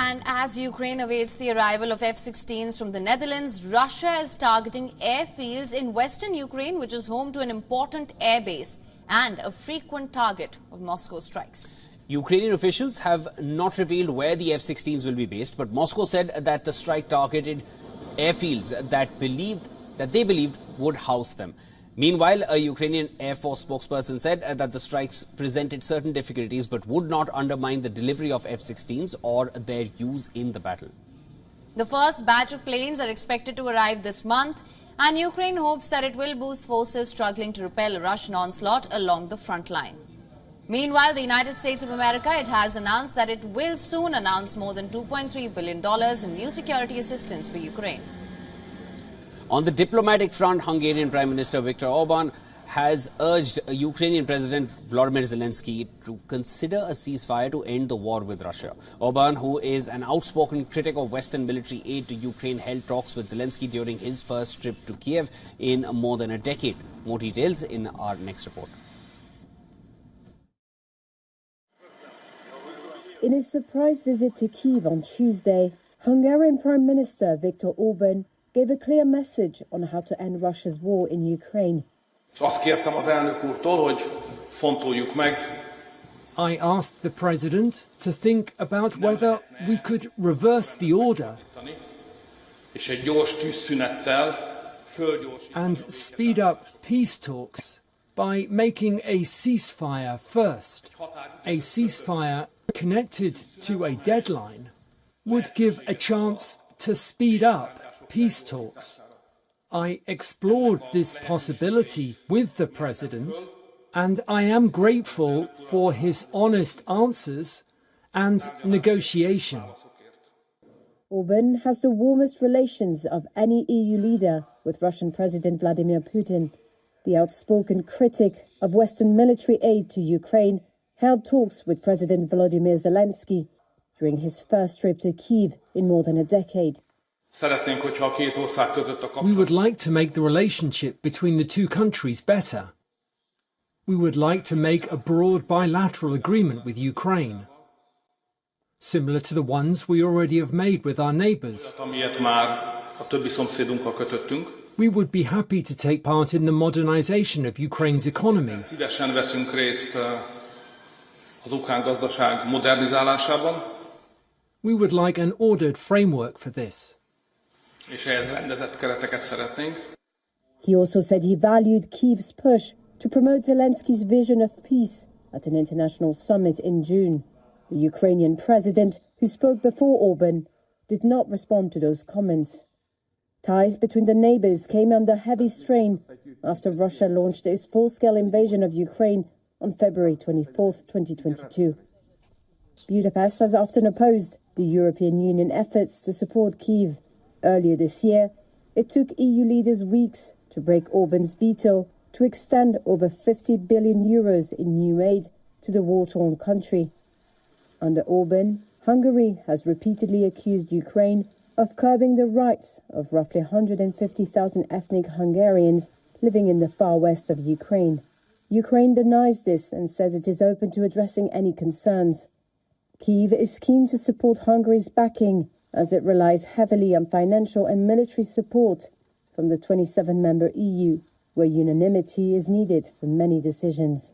And as Ukraine awaits the arrival of F-16s from the Netherlands, Russia is targeting airfields in western Ukraine, which is home to an important airbase and a frequent target of Moscow strikes. Ukrainian officials have not revealed where the F-16s will be based, but Moscow said that the strike targeted airfields that they believed would house them. Meanwhile, a Ukrainian Air Force spokesperson said that the strikes presented certain difficulties but would not undermine the delivery of F-16s or their use in the battle. The first batch of planes are expected to arrive this month, and Ukraine hopes that it will boost forces struggling to repel a Russian onslaught along the front line. Meanwhile, the United States of America, it has announced that it will soon announce more than $2.3 billion in new security assistance for Ukraine. On the diplomatic front, Hungarian Prime Minister Viktor Orban has urged Ukrainian President Volodymyr Zelensky to consider a ceasefire to end the war with Russia. Orban, who is an outspoken critic of Western military aid to Ukraine, held talks with Zelensky during his first trip to Kyiv in more than a decade. More details in our next report. In his surprise visit to Kyiv on Tuesday, Hungarian Prime Minister Viktor Orban gave a clear message on how to end Russia's war in Ukraine. I asked the President to think about whether we could reverse the order and speed up peace talks by making a ceasefire first. A ceasefire connected to a deadline would give a chance to speed up peace talks. I explored this possibility with the President, and I am grateful for his honest answers and negotiation. Orban has the warmest relations of any EU leader with Russian President Vladimir Putin. The outspoken critic of Western military aid to Ukraine held talks with President Volodymyr Zelensky during his first trip to Kyiv in more than a decade. We would like to make the relationship between the two countries better. We would like to make a broad bilateral agreement with Ukraine, similar to the ones we already have made with our neighbours. We would be happy to take part in the modernization of Ukraine's economy. We would like an ordered framework for this. He also said he valued Kyiv's push to promote Zelensky's vision of peace at an international summit in June. The Ukrainian president, who spoke before Orban, did not respond to those comments. Ties between the neighbours came under heavy strain after Russia launched its full-scale invasion of Ukraine on February 24, 2022. Budapest has often opposed the European Union efforts to support Kyiv. Earlier this year, it took EU leaders weeks to break Orban's veto to extend over 50 billion euros in new aid to the war-torn country. Under Orban, Hungary has repeatedly accused Ukraine of curbing the rights of roughly 150,000 ethnic Hungarians living in the far west of Ukraine. Ukraine denies this and says it is open to addressing any concerns. Kyiv is keen to support Hungary's backing, as it relies heavily on financial and military support from the 27-member EU, where unanimity is needed for many decisions.